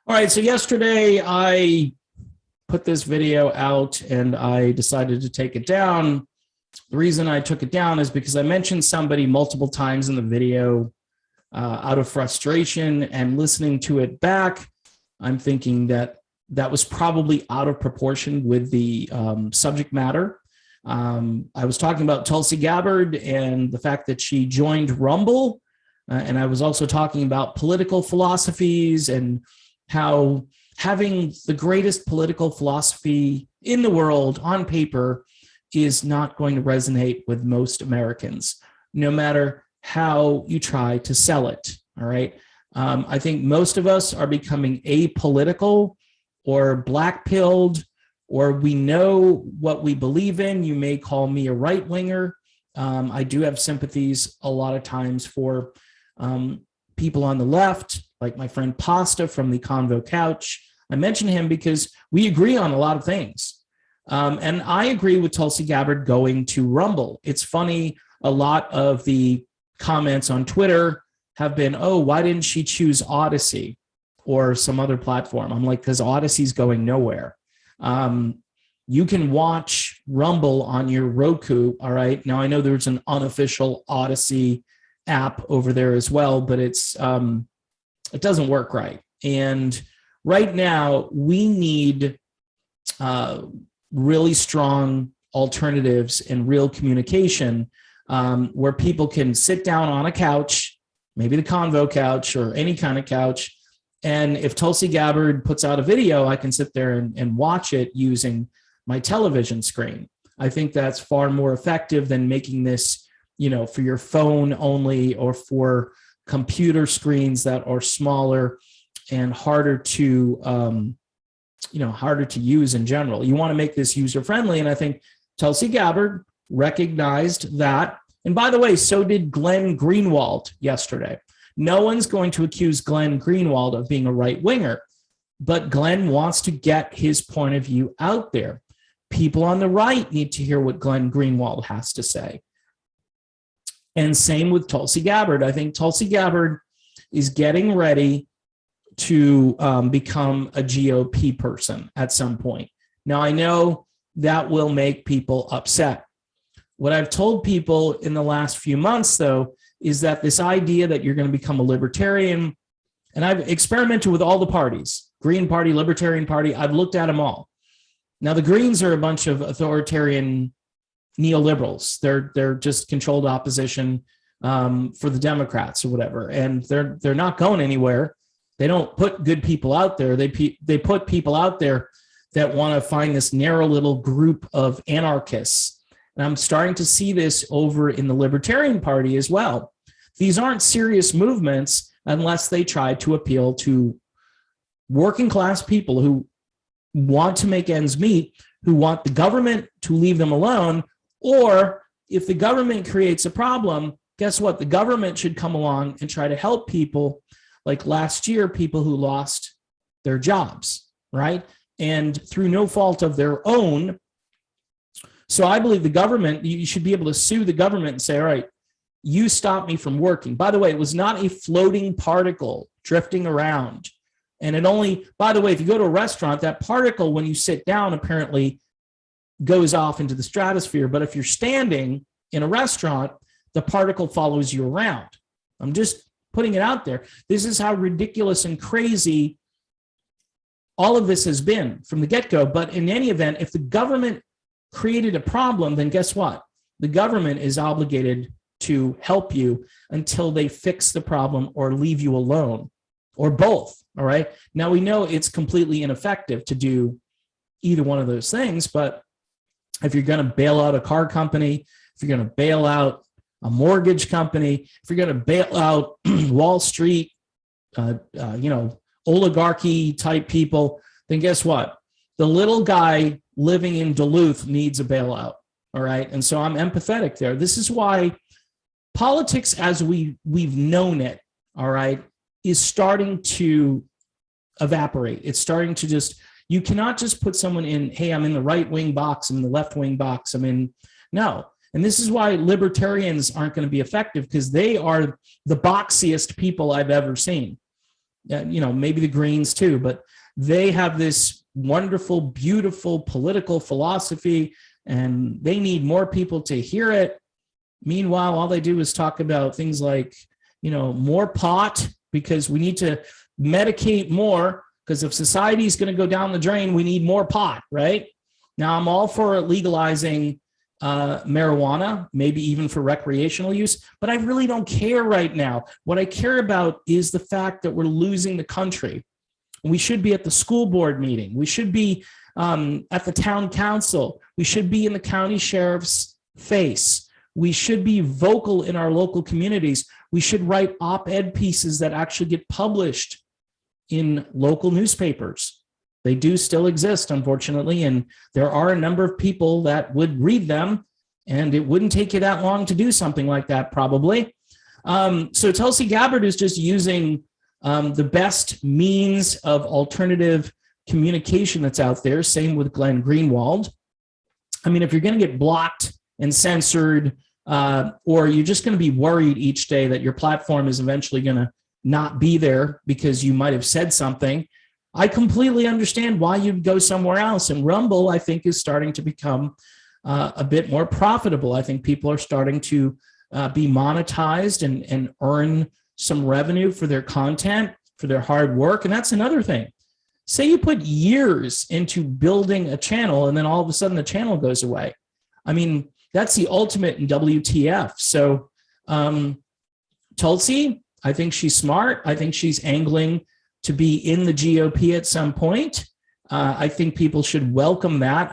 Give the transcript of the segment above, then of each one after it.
All right, so yesterday I put this video out and I decided to take it down. The reason I took it down is because I mentioned somebody multiple times in the video out of frustration, and listening to it back, I'm thinking that that was probably out of proportion with the subject matter. I was talking about Tulsi Gabbard and the fact that she joined Rumble, and I was also talking about political philosophies and how having the greatest political philosophy in the world on paper is not going to resonate with most Americans, no matter how you try to sell it. All right. I think most of us are becoming apolitical or black-pilled, or we know what we believe in. You may call me a right-winger. I do have sympathies a lot of times for people on the left, like my friend Pasta from the Convo Couch. I mention him because we agree on a lot of things. And I agree with Tulsi Gabbard going to Rumble. It's funny, a lot of the comments on Twitter have been, oh, why didn't she choose Odyssey or some other platform? I'm like, because Odyssey's going nowhere. You can watch Rumble on your Roku, all right? Now, I know there's an unofficial Odyssey app over there as well, but it doesn't work right. And right now, we need really strong alternatives and real communication where people can sit down on a couch, maybe the Convo couch or any kind of couch. And if Tulsi Gabbard puts out a video, I can sit there and watch it using my television screen. I think that's far more effective than making this, for your phone only, or for computer screens that are smaller and harder to, harder to use in general. You want to make this user friendly. And I think Tulsi Gabbard recognized that. And by the way, so did Glenn Greenwald yesterday. No one's going to accuse Glenn Greenwald of being a right winger, but Glenn wants to get his point of view out there. People on the right need to hear what Glenn Greenwald has to say. And same with Tulsi Gabbard. I think Tulsi Gabbard is getting ready to become a GOP person at some point. Now, I know that will make people upset. What I've told people in the last few months, though, is that this idea that you're going to become a libertarian, and I've experimented with all the parties, Green Party, Libertarian Party, I've looked at them all. Now, the Greens are a bunch of authoritarian neoliberals. They're just controlled opposition for the Democrats or whatever, and they're not going anywhere. They don't put good people out there. They put people out there that want to find this narrow little group of anarchists. And I'm starting to see this over in the Libertarian Party as well. These aren't serious movements unless they try to appeal to working class people who want to make ends meet, who want the government to leave them alone, or if the government creates a problem, guess what? The government should come along and try to help people, like last year, people who lost their jobs, right? And through no fault of their own. So I believe the government, you should be able to sue the government and say, all right, you stopped me from working. By the way, it was not a floating particle drifting around. And it only, by the way, if you go to a restaurant, that particle, when you sit down, apparently goes off into the stratosphere. But if you're standing in a restaurant, the particle follows you around. I'm just putting it out there. This is how ridiculous and crazy all of this has been from the get-go. But in any event, if the government created a problem, then guess what? The government is obligated to help you until they fix the problem or leave you alone, or both. All right. Now, we know it's completely ineffective to do either one of those things, but if you're going to bail out a car company, if you're going to bail out a mortgage company, if you're going to bail out Wall Street, oligarchy type people, then guess what? The little guy living in Duluth needs a bailout. All right. And so I'm empathetic there. This is why politics as we've known it, all right, is starting to evaporate. It's starting to just, you cannot just put someone in, hey, I'm in the right wing box, I'm in the left wing box, I'm in, no. And this is why libertarians aren't going to be effective, because they are the boxiest people I've ever seen. maybe the Greens too, but they have this wonderful, beautiful political philosophy, and they need more people to hear it. Meanwhile, all they do is talk about things like, more pot, because we need to medicate more, because if society is going to go down the drain, we need more pot, right? Now, I'm all for legalizing marijuana, maybe even for recreational use, but I really don't care right now. What I care about is the fact that we're losing the country. We should be at the school board meeting. We should be at the town council. We should be in the county sheriff's face. We should be vocal in our local communities. We should write op-ed pieces that actually get published in local newspapers. They do still exist, unfortunately, and there are a number of people that would read them, and it wouldn't take you that long to do something like that, probably. So Tulsi Gabbard is just using the best means of alternative communication that's out there. Same with Glenn Greenwald. I mean, if you're going to get blocked and censored, or you're just going to be worried each day that your platform is eventually going to not be there because you might have said something, I completely understand why you'd go somewhere else. And Rumble, I think, is starting to become a bit more profitable. I think people are starting to be monetized and earn some revenue for their content, for their hard work. And that's another thing. Say you put years into building a channel and then all of a sudden the channel goes away. I mean, that's the ultimate in WTF. So Tulsi, I think she's smart. I think she's angling to be in the GOP at some point. I think people should welcome that.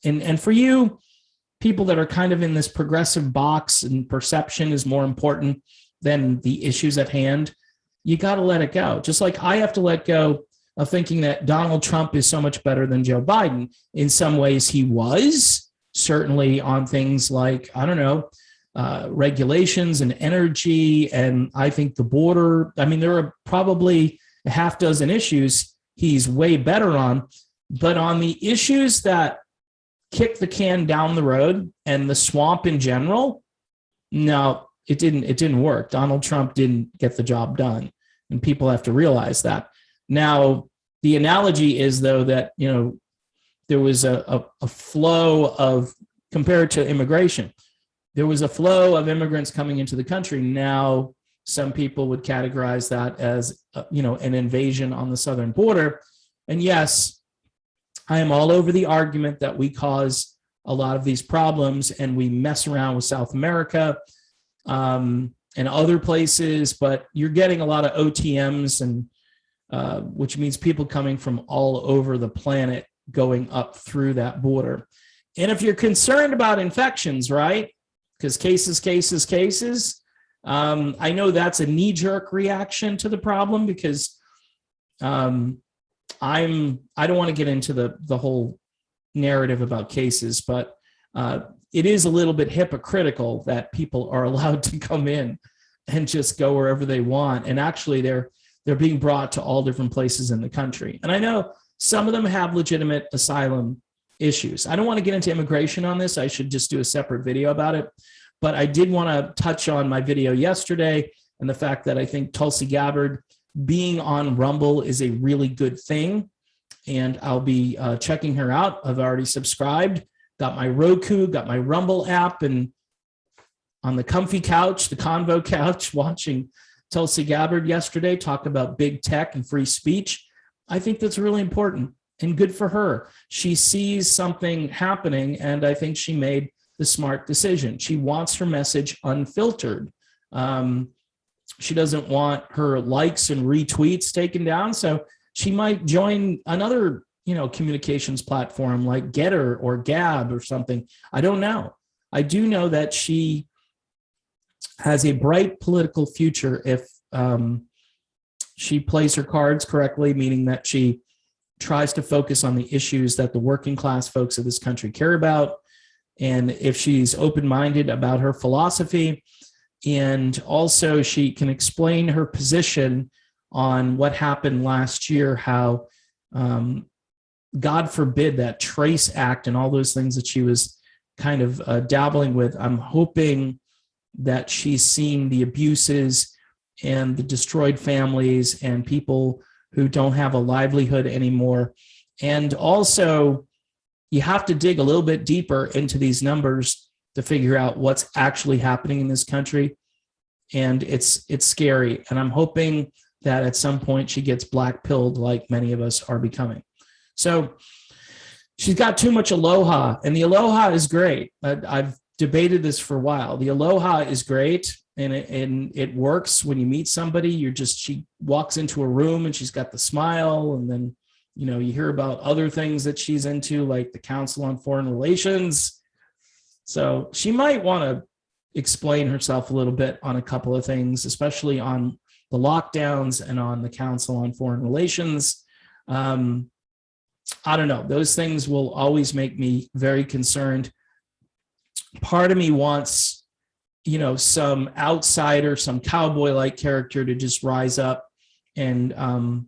And for you, people that are kind of in this progressive box and perception is more important than the issues at hand, you got to let it go. Just like I have to let go of thinking that Donald Trump is so much better than Joe Biden. In some ways he was, certainly on things like, regulations and energy, and I think the border. I mean, there are probably a half dozen issues he's way better on, but on the issues that kick the can down the road and the swamp in general, no, it didn't work. Donald Trump didn't get the job done, and people have to realize that. Now, the analogy is, though, that, there was a flow of, compared to immigration, there was a flow of immigrants coming into the country. Now, some people would categorize that as, an invasion on the southern border. And yes, I am all over the argument that we cause a lot of these problems and we mess around with South America and other places, but you're getting a lot of OTMs, and which means people coming from all over the planet going up through that border. And if you're concerned about infections, right? Because cases, I know that's a knee-jerk reaction to the problem, because I don't want to get into the whole narrative about cases, but it is a little bit hypocritical that people are allowed to come in and just go wherever they want. And actually they're being brought to all different places in the country. And I know some of them have legitimate asylum issues. I don't want to get into immigration on this. I should just do a separate video about it. But I did want to touch on my video yesterday and the fact that I think Tulsi Gabbard being on Rumble is a really good thing. And I'll be checking her out. I've already subscribed, got my Roku, got my Rumble app, and on the comfy couch, the convo couch, watching Tulsi Gabbard yesterday talk about big tech and free speech. I think that's really important and good for her. She sees something happening, and I think she made the smart decision. She wants her message unfiltered. She doesn't want her likes and retweets taken down, so she might join another, communications platform like Getter or Gab or something. I don't know. I do know that she has a bright political future if she plays her cards correctly, meaning that she tries to focus on the issues that the working class folks of this country care about. And if she's open-minded about her philosophy, and also she can explain her position on what happened last year, how, God forbid, that Trace Act and all those things that she was kind of dabbling with. I'm hoping that she's seen the abuses and the destroyed families and people who don't have a livelihood anymore. And also, you have to dig a little bit deeper into these numbers to figure out what's actually happening in this country. And it's scary. And I'm hoping that at some point she gets black-pilled like many of us are becoming. So she's got too much aloha, and the aloha is great. I've debated this for a while. The aloha is great, and it works when you meet somebody. She walks into a room and she's got the smile, and then you hear about other things that she's into, like the Council on Foreign Relations. So she might want to explain herself a little bit on a couple of things, especially on the lockdowns and on the Council on Foreign Relations. I don't know. Those things will always make me very concerned. Part of me wants, some outsider, some cowboy-like character to just rise up and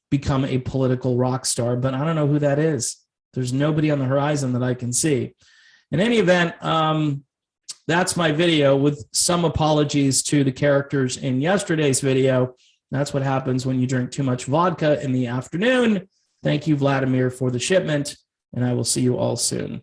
become a political rock star, but I don't know who that is. There's nobody on the horizon that I can see. In any event, that's my video, with some apologies to the characters in yesterday's video. That's what happens when you drink too much vodka in the afternoon. Thank you, Vladimir, for the shipment, and I will see you all soon.